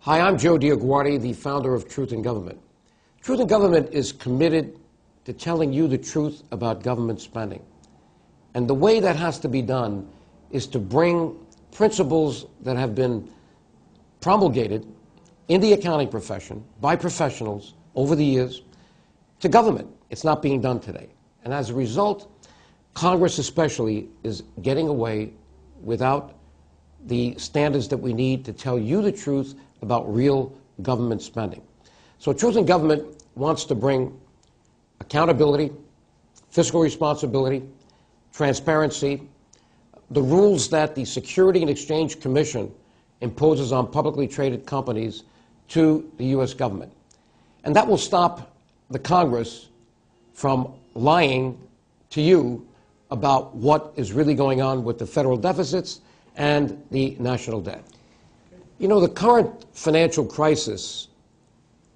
Hi, I'm Joe DioGuardi, the founder of Truth in Government. Truth in Government is committed to telling you the truth about government spending. And the way that has to be done is to bring principles that have been promulgated in the accounting profession by professionals over the years to government. It's not being done today. And as a result, Congress especially is getting away without the standards that we need to tell you the truth about real government spending. So Truth in Government wants to bring accountability, fiscal responsibility, transparency, the rules that the Security and Exchange Commission imposes on publicly traded companies to the U.S. government. And that will stop the Congress from lying to you about what is really going on with the federal deficits and the national debt. You know, the current financial crisis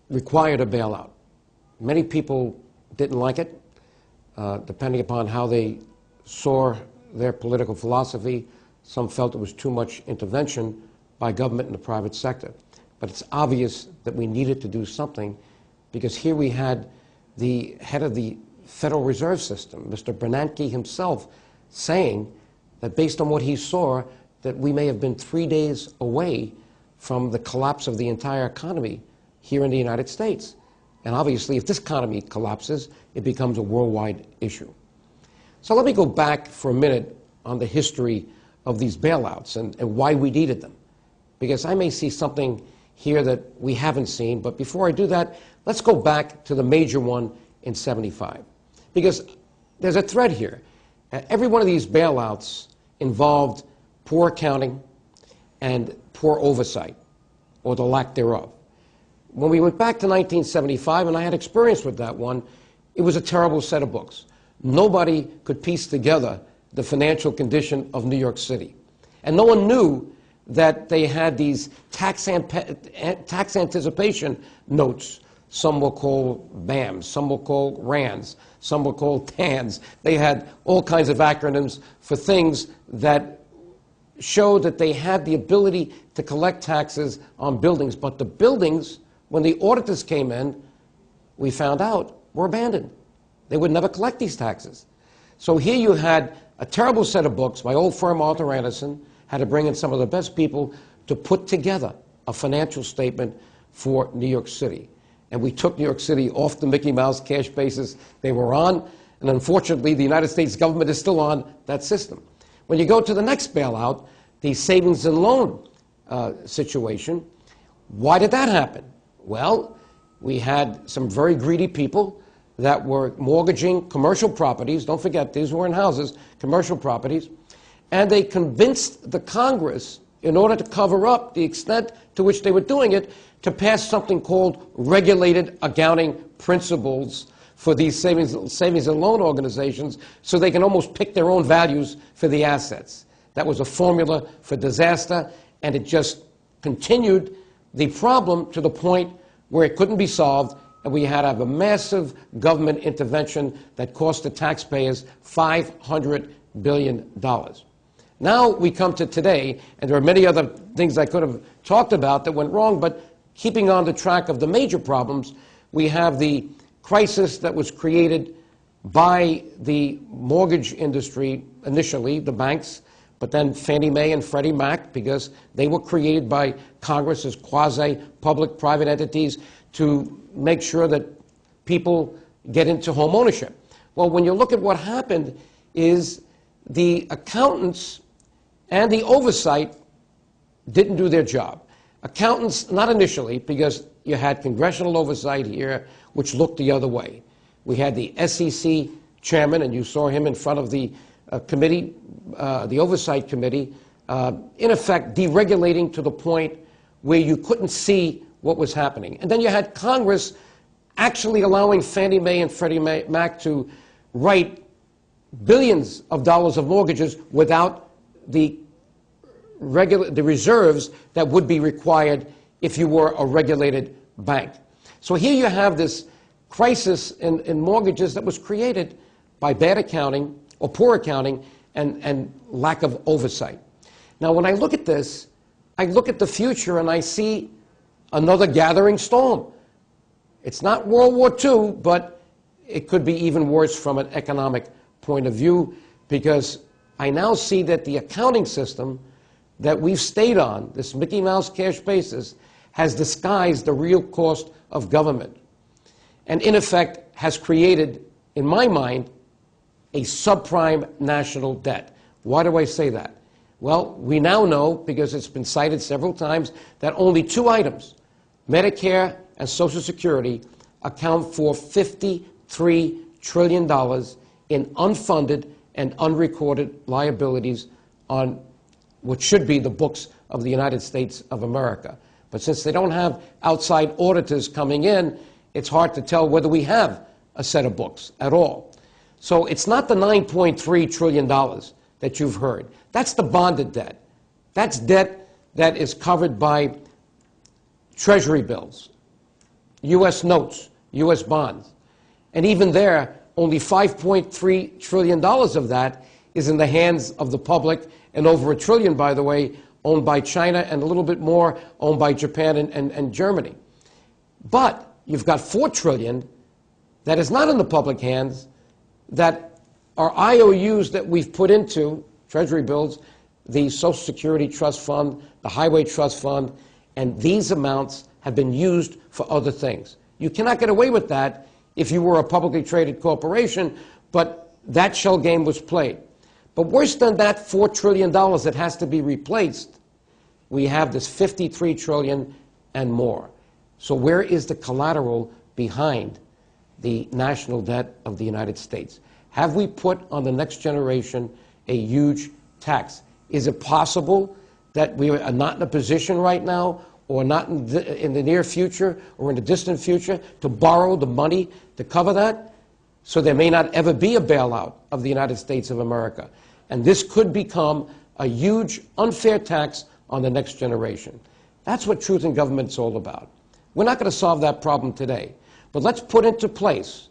required a bailout. Many people didn't like it, depending upon how they saw their political philosophy. Some felt it was too much intervention by government in the private sector. But it's obvious that we needed to do something because here we had the head of the Federal Reserve System, Mr. Bernanke himself, saying that based on what he saw, that we may have been 3 days away from the collapse of the entire economy here in the United States. And obviously, if this economy collapses, it becomes a worldwide issue. So let me go back for a minute on the history of these bailouts and why we needed them. Because I may see something here that we haven't seen, but before I do that, let's go back to the major one in '75. Because there's a thread here. Every one of these bailouts involved poor accounting and poor oversight, or the lack thereof. When we went back to 1975, and I had experience with that one, it was a terrible set of books. Nobody could piece together the financial condition of New York City. And no one knew that they had these tax anticipation notes. Some were called BAMs, some were called RANs, some were called TANs. They had all kinds of acronyms for things that showed that they had the ability to collect taxes on buildings. But the buildings, when the auditors came in, we found out were abandoned. They would never collect these taxes. So here you had a terrible set of books. My old firm, Arthur Anderson, had to bring in some of the best people to put together a financial statement for New York City. And we took New York City off the Mickey Mouse cash basis they were on. And unfortunately, the United States government is still on that system. When you go to the next bailout, the savings and loan situation, why did that happen? Well, we had some very greedy people that were mortgaging commercial properties. Don't forget, these weren't houses, commercial properties. And they convinced the Congress, in order to cover up the extent to which they were doing it, to pass something called regulated accounting principles for these savings and loan organizations so they can almost pick their own values for the assets. That was a formula for disaster, and it just continued the problem to the point where it couldn't be solved, and we had to have a massive government intervention that cost the taxpayers $500 billion. Now we come to today, and there are many other things I could have talked about that went wrong, but keeping on the track of the major problems, we have the crisis that was created by the mortgage industry initially, the banks, but then Fannie Mae and Freddie Mac, because they were created by Congress as quasi-public private entities to make sure that people get into home ownership. Well, when you look at what happened is the accountants and the oversight didn't do their job. Accountants, not initially, because you had congressional oversight here, which looked the other way. We had the SEC chairman, and you saw him in front of the committee, the oversight committee, in effect deregulating to the point where you couldn't see what was happening. And then you had Congress actually allowing Fannie Mae and Freddie Mac to write billions of dollars of mortgages without the reserves that would be required if you were a regulated bank. So here you have this crisis in mortgages that was created by bad accounting or poor accounting and lack of oversight. Now, when I look at this, I look at the future and I see another gathering storm. It's not World War II, but it could be even worse from an economic point of view, because I now see that the accounting system that we've stayed on, this Mickey Mouse cash basis, has disguised the real cost of government, and in effect has created, in my mind, a subprime national debt. Why do I say that? Well, we now know, because it's been cited several times, that only two items, Medicare and Social Security, account for $53 trillion in unfunded and unrecorded liabilities on what should be the books of the United States of America. But since they don't have outside auditors coming in, it's hard to tell whether we have a set of books at all. So it's not the $9.3 trillion that you've heard. That's the bonded debt. That's debt that is covered by Treasury bills, U.S. notes, U.S. bonds. And even there, only $5.3 trillion of that is in the hands of the public, and over $1 trillion, by the way, owned by China, and a little bit more owned by Japan and Germany. But you've got $4 trillion that is not in the public hands, that are IOUs that we've put into Treasury bills, the Social Security Trust Fund, the Highway Trust Fund, and these amounts have been used for other things. You cannot get away with that if you were a publicly traded corporation, but that shell game was played. But worse than that $4 trillion that has to be replaced, we have this $53 trillion and more. So where is the collateral behind the national debt of the United States? Have we put on the next generation a huge tax? Is it possible that we are not in a position right now, or not in the near future, or in the distant future, to borrow the money to cover that? So there may not ever be a bailout of the United States of America. And this could become a huge unfair tax on the next generation. That's what Truth in Government is all about. We're not going to solve that problem today. But let's put into place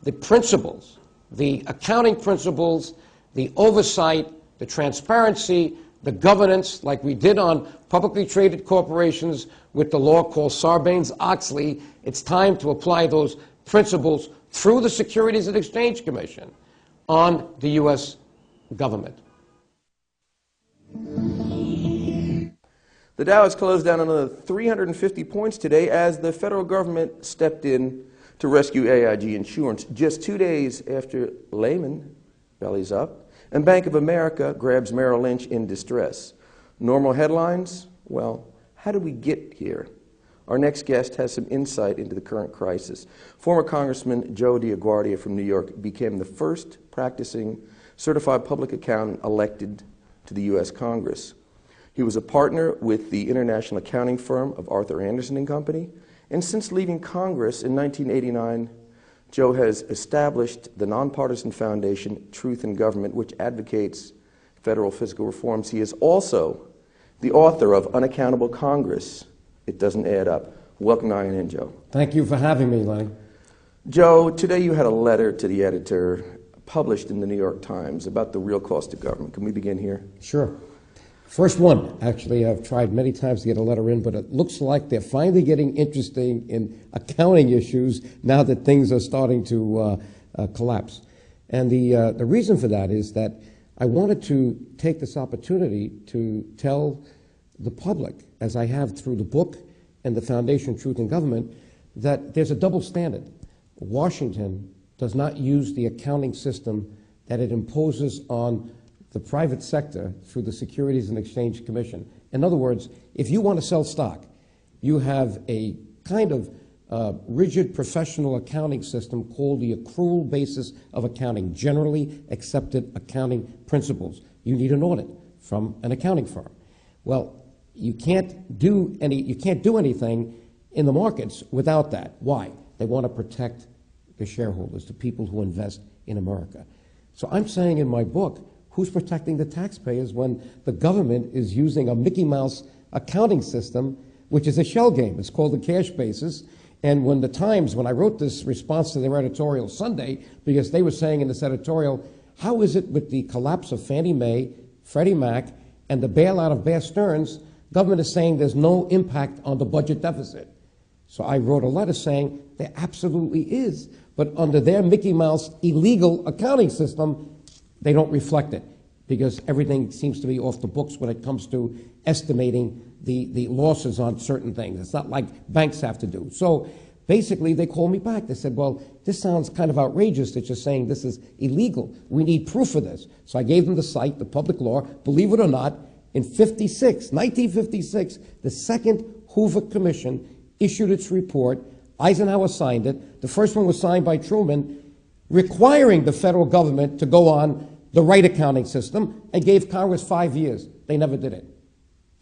the principles, the accounting principles, the oversight, the transparency, the governance, like we did on publicly traded corporations with the law called Sarbanes-Oxley. It's time to apply those principles through the Securities and Exchange Commission on the U.S. government. The Dow has closed down another 350 points today as the federal government stepped in to rescue AIG Insurance just 2 days after Lehman bellies up and Bank of America grabs Merrill Lynch in distress. Normal headlines? Well, how did we get here? Our next guest has some insight into the current crisis. Former Congressman Joe DioGuardi from New York became the first practicing certified public accountant elected to the U.S. Congress. He was a partner with the international accounting firm of Arthur Andersen and Company, and since leaving Congress in 1989, Joe has established the nonpartisan foundation Truth in Government, which advocates federal fiscal reforms. He is also the author of Unaccountable Congress. It doesn't add up. Welcome to INN, Joe. Thank you for having me, Lenny. Joe, today you had a letter to the editor published in the New York Times about the real cost of government. Can we begin here? Sure. First one, actually. I've tried many times to get a letter in, but it looks like they're finally getting interested in accounting issues now that things are starting to collapse. And the reason for that is that I wanted to take this opportunity to tell the public, as I have through the book and the Foundation Truth in Government, that there's a double standard. Washington does not use the accounting system that it imposes on the private sector through the Securities and Exchange Commission. In other words, if you want to sell stock, you have a kind of rigid professional accounting system called the accrual basis of accounting, generally accepted accounting principles. You need an audit from an accounting firm. Well, you can't do anything in the markets without that. Why? They want to protect the shareholders, the people who invest in America. So I'm saying in my book, who's protecting the taxpayers when the government is using a Mickey Mouse accounting system, which is a shell game? It's called the cash basis. And when the Times, when I wrote this response to their editorial Sunday, because they were saying in this editorial, how is it with the collapse of Fannie Mae, Freddie Mac, and the bailout of Bear Stearns Government is saying there's no impact on the budget deficit. So I wrote a letter saying there absolutely is, but under their Mickey Mouse illegal accounting system, they don't reflect it because everything seems to be off the books when it comes to estimating the losses on certain things. It's not like banks have to do. So basically, they called me back. They said, well, this sounds kind of outrageous that you're saying this is illegal. We need proof of this. So I gave them the site, the public law. Believe it or not, in 1956, the second Hoover Commission issued its report. Eisenhower signed it. The first one was signed by Truman, requiring the federal government to go on the right accounting system, and gave Congress 5 years. They never did it.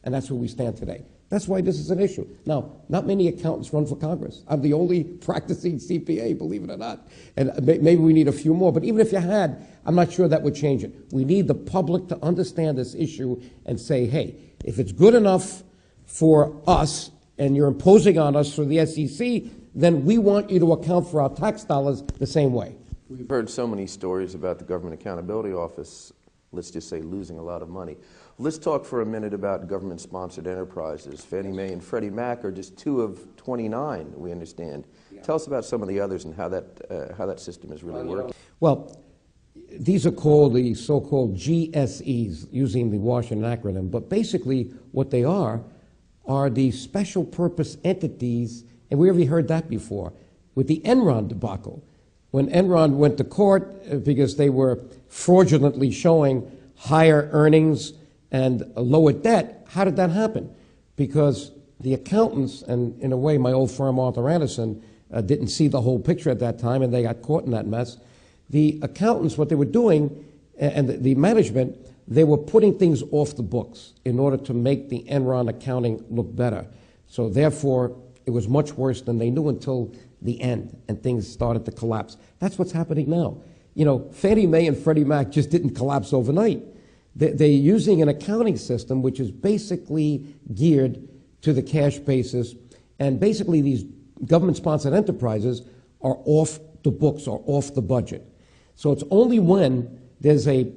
And that's where we stand today. That's why this is an issue. Now, not many accountants run for Congress. I'm the only practicing CPA, believe it or not. And maybe we need a few more. But even if you had, I'm not sure that would change it. We need the public to understand this issue and say, hey, if it's good enough for us and you're imposing on us through the SEC, then we want you to account for our tax dollars the same way. We've heard so many stories about the Government Accountability Office, let's just say, losing a lot of money. Let's talk for a minute about government-sponsored enterprises. Fannie Mae and Freddie Mac are just 2 of 29, we understand. Yeah. Tell us about some of the others and how that system is really working. Well, these are called the so-called GSEs, using the Washington acronym. But basically, what they are the special purpose entities, and we already heard that before, with the Enron debacle. When Enron went to court because they were fraudulently showing higher earnings and a lower debt, how did that happen? Because the accountants, and in a way my old firm Arthur Anderson didn't see the whole picture at that time, and they got caught in that mess. The accountants, what they were doing, and the management, they were putting things off the books in order to make the Enron accounting look better. So therefore, it was much worse than they knew until the end, and things started to collapse. That's what's happening now. You know, Fannie Mae and Freddie Mac just didn't collapse overnight. They're using an accounting system which is basically geared to the cash basis, and basically these government-sponsored enterprises are off the books or off the budget. So it's only when there's a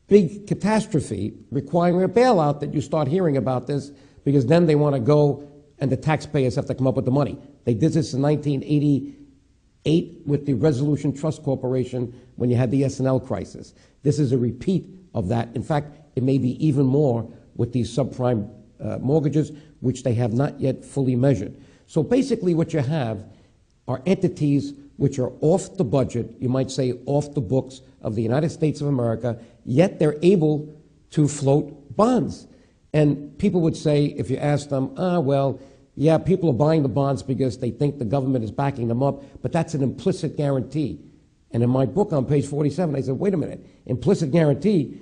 big catastrophe requiring a bailout that you start hearing about this, because then they want to go and the taxpayers have to come up with the money. They did this in 1988 with the Resolution Trust Corporation when you had the S&L crisis. This is a repeat of that. In fact, it may be even more with these subprime mortgages, which they have not yet fully measured. So basically what you have are entities which are off the budget, you might say off the books of the United States of America, yet they're able to float bonds. And people would say, if you ask them, well, yeah, people are buying the bonds because they think the government is backing them up, but that's an implicit guarantee. And in my book on page 47, I said, wait a minute, implicit guarantee,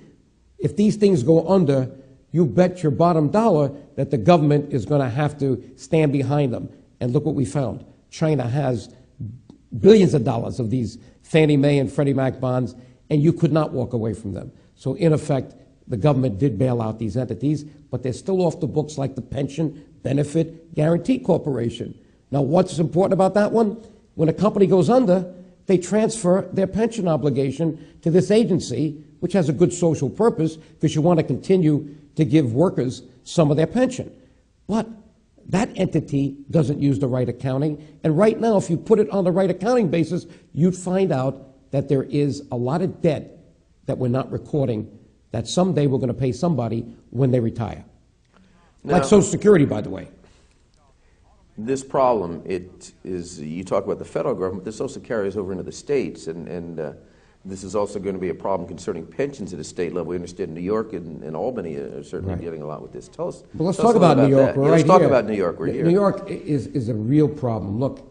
if these things go under, you bet your bottom dollar that the government is going to have to stand behind them. And look what we found. China has billions of dollars of these Fannie Mae and Freddie Mac bonds, and you could not walk away from them. So in effect, the government did bail out these entities, but they're still off the books like the Pension Benefit Guaranty Corporation. Now, what's important about that one? When a company goes under, they transfer their pension obligation to this agency, which has a good social purpose because you want to continue to give workers some of their pension. But that entity doesn't use the right accounting. And right now, if you put it on the right accounting basis, you'd find out that there is a lot of debt that we're not recording that someday we're going to pay somebody when they retire. Now, like Social Security, by the way. This problem, it is, you talk about the federal government, this also carries over into the states, and this is also going to be a problem concerning pensions at a state level. We understand New York and Albany are certainly dealing a lot with this. Tell us. Well, let's talk about New York. Let's talk about New York. We're here. New York is a real problem. Look,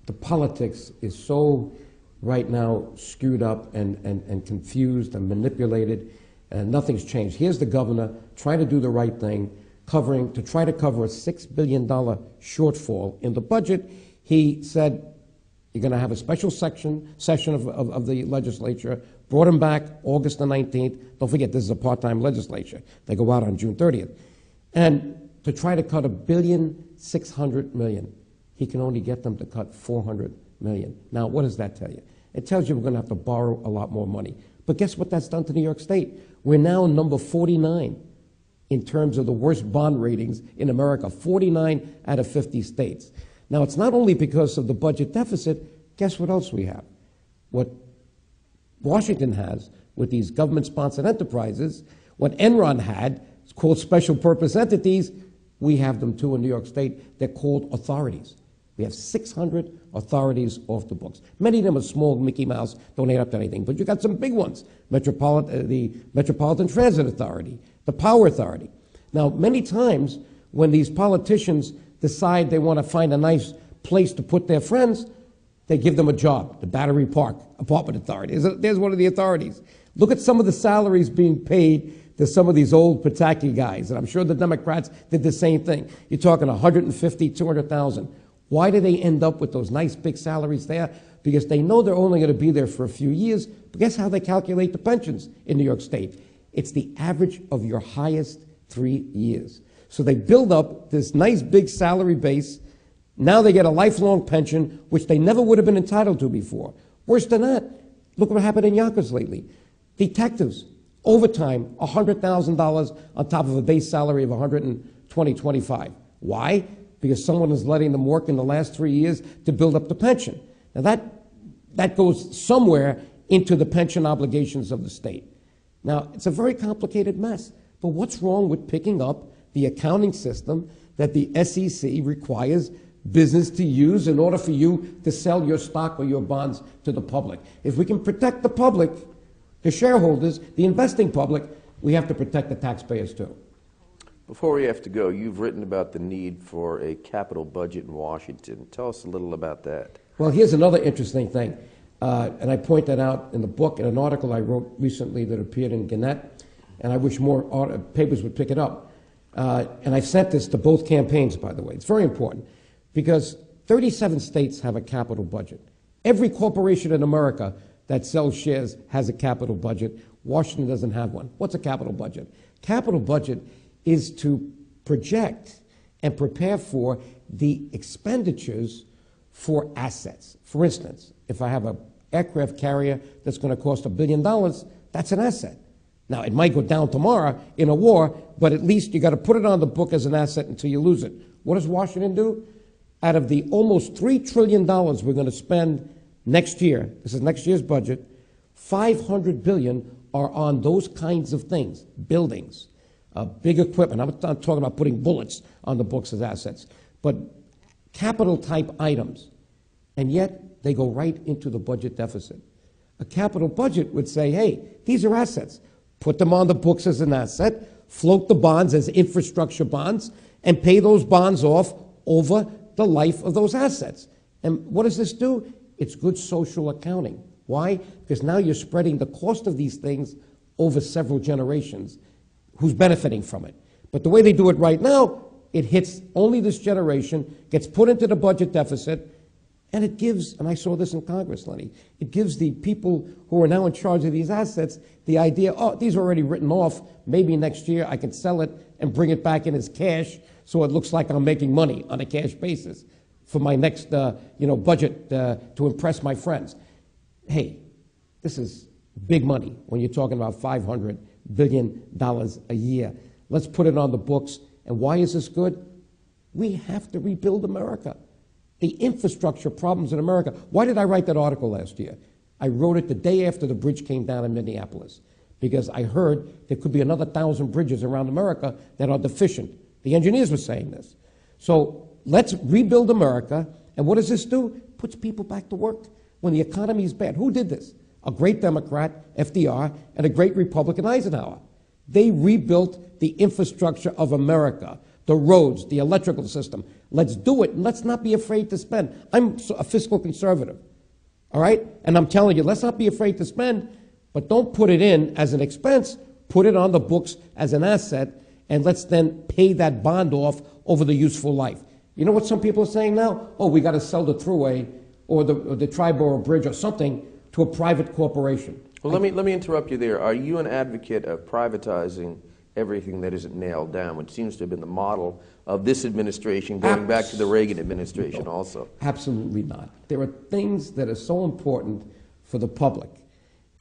the politics is so right now skewed up and confused and manipulated, and nothing's changed. Here's the governor trying to do the right thing, to try to cover a $6 billion shortfall in the budget. He said, you're going to have a special session of the legislature, brought him back August the 19th. Don't forget, this is a part-time legislature. They go out on June 30th. And to try to cut $1.6 billion, he can only get them to cut $400 million. Now, what does that tell you? It tells you we're going to have to borrow a lot more money. But guess what that's done to New York State? We're now number 49 in terms of the worst bond ratings in America, 49 out of 50 states. Now, it's not only because of the budget deficit. Guess what else we have? What Washington has with these government-sponsored enterprises, what Enron had, it's called special purpose entities, we have them too in New York State. They're called authorities. We have 600 authorities off the books. Many of them are small, Mickey Mouse, don't add up to anything. But you got some big ones, the Metropolitan Transit Authority, the Power Authority. Now, many times when these politicians decide they want to find a nice place to put their friends, they give them a job, the Battery Park Apartment Authority. There's one of the authorities. Look at some of the salaries being paid to some of these old Pataki guys, and I'm sure the Democrats did the same thing. You're talking 150, 200,000. Why do they end up with those nice big salaries there? Because they know they're only going to be there for a few years. But guess how they calculate the pensions in New York State? It's the average of your highest 3 years. So they build up this nice big salary base. Now they get a lifelong pension, which they never would have been entitled to before. Worse than that, look what happened in Yonkers lately. Detectives, overtime, $100,000 on top of a base salary of $120,000-$125,000. Why? Because someone is letting them work in the last 3 years to build up the pension. Now that goes somewhere into the pension obligations of the state. Now, it's a very complicated mess. But what's wrong with picking up the accounting system that the SEC requires business to use in order for you to sell your stock or your bonds to the public? If we can protect the public, the shareholders, the investing public, we have to protect the taxpayers too. Before we have to go, you've written about the need for a capital budget in Washington. Tell us a little about that. Well, here's another interesting thing, and I point that out in the book, in an article I wrote recently that appeared in Gannett, and I wish more papers would pick it up. And I've sent this to both campaigns, by the way. It's very important, because 37 states have a capital budget. Every corporation in America that sells shares has a capital budget. Washington doesn't have one. What's a capital budget? Capital budget is to project and prepare for the expenditures for assets. For instance, if I have an aircraft carrier that's going to cost $1 billion, that's an asset. Now, it might go down tomorrow in a war, but at least you got to put it on the book as an asset until you lose it. What does Washington do? Out of the almost $3 trillion we're going to spend next year, this is next year's budget, $500 billion are on those kinds of things, buildings, big equipment. I'm not talking about putting bullets on the books as assets, but capital type items. And yet they go right into the budget deficit. A capital budget would say, hey, these are assets. Put them on the books as an asset, float the bonds as infrastructure bonds, and pay those bonds off over the life of those assets. And what does this do? It's good social accounting. Why? Because now you're spreading the cost of these things over several generations. Who's benefiting from it? But the way they do it right now, it hits only this generation, gets put into the budget deficit, and it gives, and I saw this in Congress, Lenny, it gives the people who are now in charge of these assets the idea, oh, these are already written off, maybe next year I can sell it and bring it back in as cash so it looks like I'm making money on a cash basis for my next budget to impress my friends. Hey, this is big money when you're talking about $500 billion a year. Let's put it on the books. And why is this good? We have to rebuild America. The infrastructure problems in America. Why did I write that article last year? I wrote it the day after the bridge came down in Minneapolis, because I heard there could be another 1,000 bridges around America that are deficient. The engineers were saying this. So let's rebuild America. And what does this do? It puts people back to work when the economy is bad. Who did this? A great Democrat, FDR, and a great Republican, Eisenhower. They rebuilt the infrastructure of America, the roads, the electrical system. Let's do it, and let's not be afraid to spend. I'm a fiscal conservative, all right? And I'm telling you, let's not be afraid to spend, but don't put it in as an expense. Put it on the books as an asset, and let's then pay that bond off over the useful life. You know what some people are saying now? Oh, we got to sell the Thruway or the Triborough Bridge or something to a private corporation. Well, let me interrupt you there. Are you an advocate of privatizing everything that isn't nailed down, which seems to have been the model of this administration going back to the Reagan administration also? Absolutely not. There are things that are so important for the public,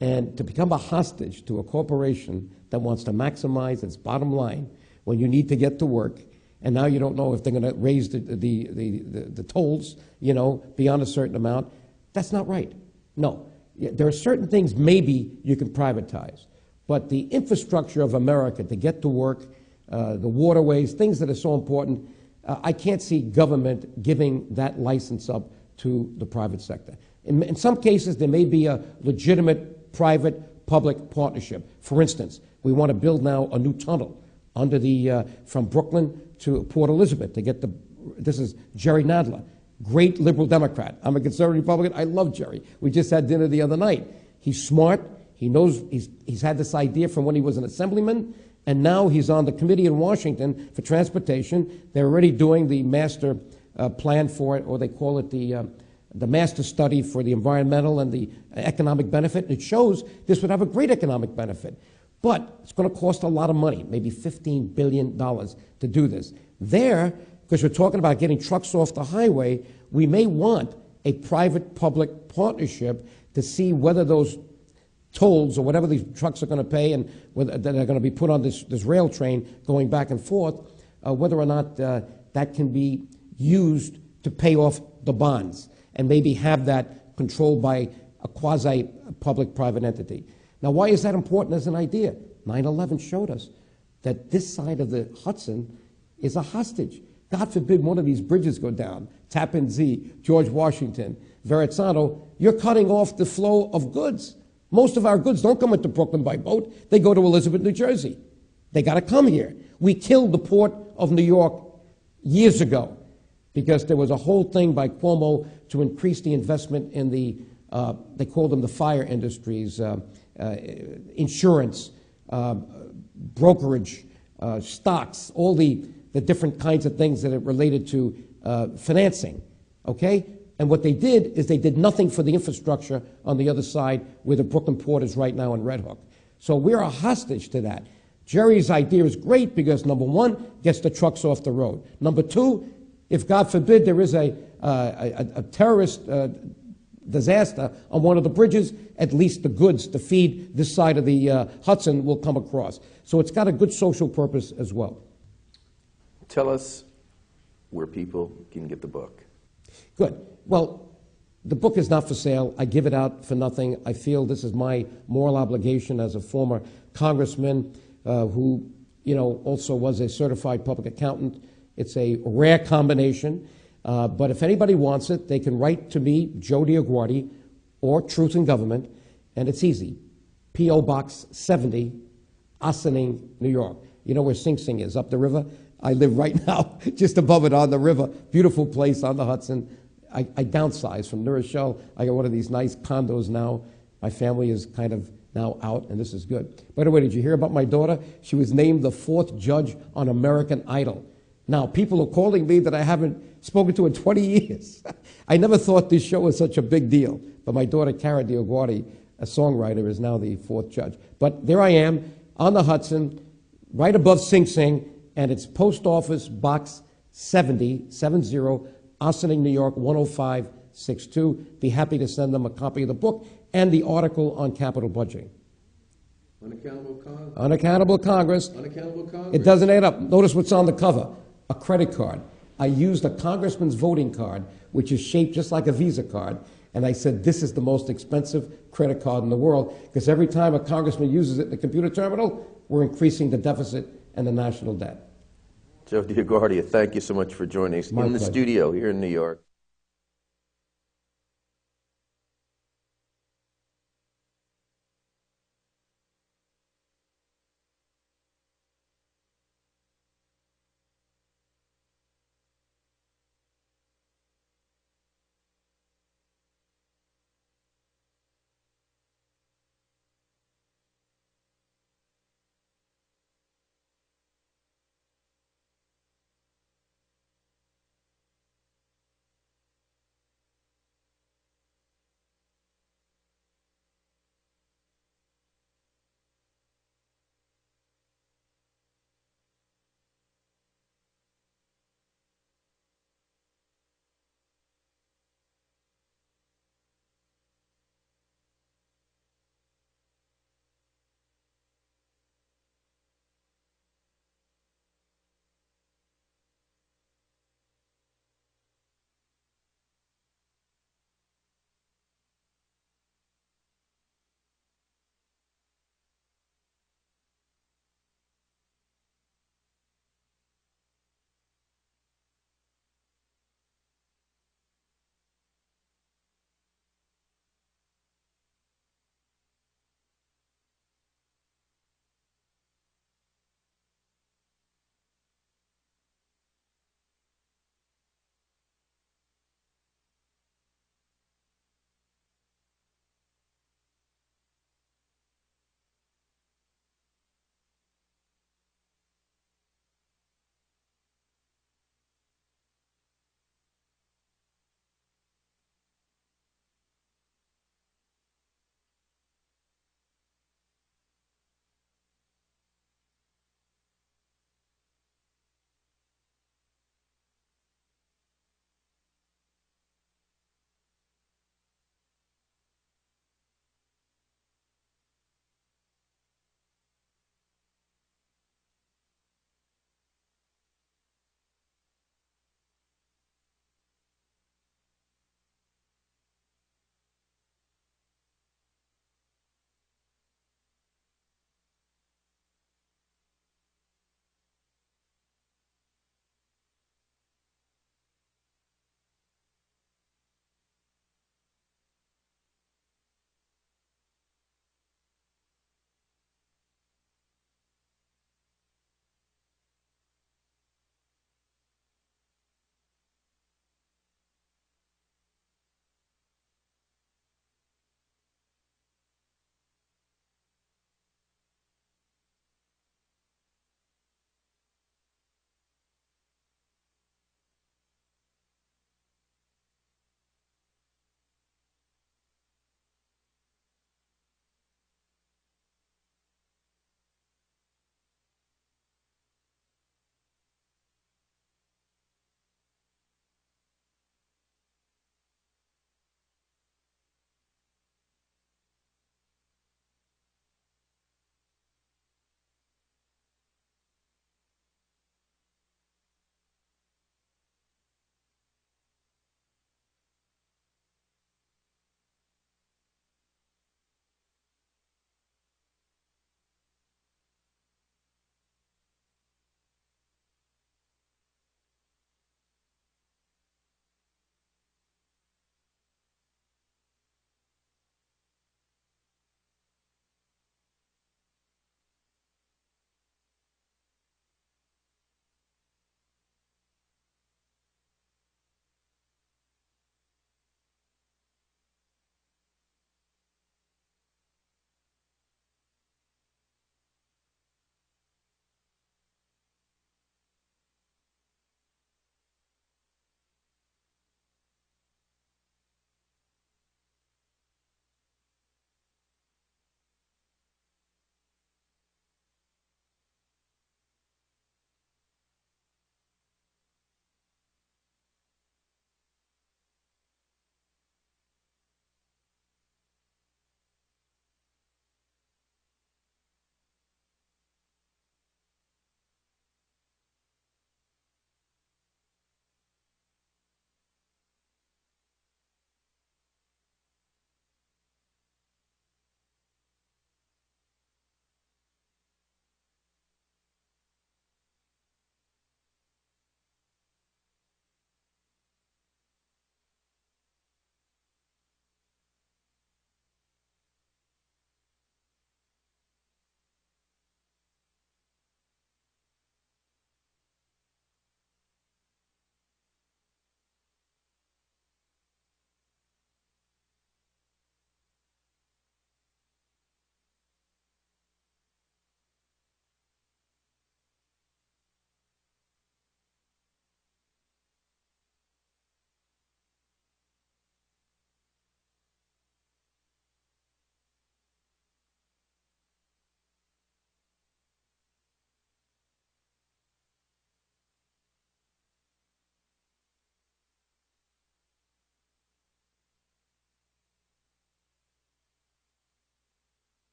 and to become a hostage to a corporation that wants to maximize its bottom line when you need to get to work, and now you don't know if they're going to raise the tolls, you know, beyond a certain amount. That's not right. No. There are certain things maybe you can privatize, but the infrastructure of America to get to work, the waterways, things that are so important, I can't see government giving that license up to the private sector. In some cases, there may be a legitimate private-public partnership. For instance, we want to build now a new tunnel under from Brooklyn to Port Elizabeth to get this is Jerry Nadler, great liberal Democrat. I'm a conservative Republican. I love Jerry. We just had dinner the other night. He's smart. He knows he's had this idea from when he was an assemblyman, and now he's on the committee in Washington for transportation. They're already doing the master plan for it, or they call it the master study for the environmental and the economic benefit. It shows this would have a great economic benefit. But it's going to cost a lot of money, maybe $15 billion to do this. Because we're talking about getting trucks off the highway, we may want a private-public partnership to see whether those tolls or whatever these trucks are going to pay and whether they're going to be put on this rail train going back and forth, whether or not that can be used to pay off the bonds and maybe have that controlled by a quasi-public-private entity. Now, why is that important as an idea? 9/11 showed us that this side of the Hudson is a hostage. God forbid one of these bridges go down, Tappan Zee, George Washington, Verrazzano, you're cutting off the flow of goods. Most of our goods don't come into Brooklyn by boat. They go to Elizabeth, New Jersey. They got to come here. We killed the Port of New York years ago because there was a whole thing by Cuomo to increase the investment in they called them the fire industries, insurance, brokerage, stocks, all the different kinds of things that are related to financing, okay? And what they did is they did nothing for the infrastructure on the other side where the Brooklyn Port is right now in Red Hook. So we're a hostage to that. Jerry's idea is great because, number one, gets the trucks off the road. Number two, if, God forbid, there is a terrorist disaster on one of the bridges, at least the goods to feed this side of the Hudson will come across. So it's got a good social purpose as well. Tell us where people can get the book. Good. Well, the book is not for sale. I give it out for nothing. I feel this is my moral obligation as a former congressman who, you know, also was a certified public accountant. It's a rare combination. But if anybody wants it, they can write to me, Joe DioGuardi, or Truth in Government, and it's easy. P.O. Box 70, Ossining, New York. You know where Sing Sing is, up the river? I live right now just above it on the river. Beautiful place on the Hudson. I downsized from New Rochelle. I got one of these nice condos now. My family is kind of now out, and this is good. By the way, did you hear about my daughter? She was named the 4th judge on American Idol. Now, people are calling me that I haven't spoken to in 20 years. I never thought this show was such a big deal. But my daughter, Cara DioGuardi, a songwriter, is now the 4th judge. But there I am on the Hudson, right above Sing Sing, and it's Post Office Box 70, Ossining, New York, 10562. Be happy to send them a copy of the book and the article on capital budgeting. Unaccountable Congress. Unaccountable Congress. Unaccountable Congress. It doesn't add up. Notice what's on the cover. A credit card. I used a congressman's voting card, which is shaped just like a Visa card, and I said, this is the most expensive credit card in the world, because every time a congressman uses it in the computer terminal, we're increasing the deficit and the national debt. Joe DioGuardi, thank you so much for joining us in the studio here in New York.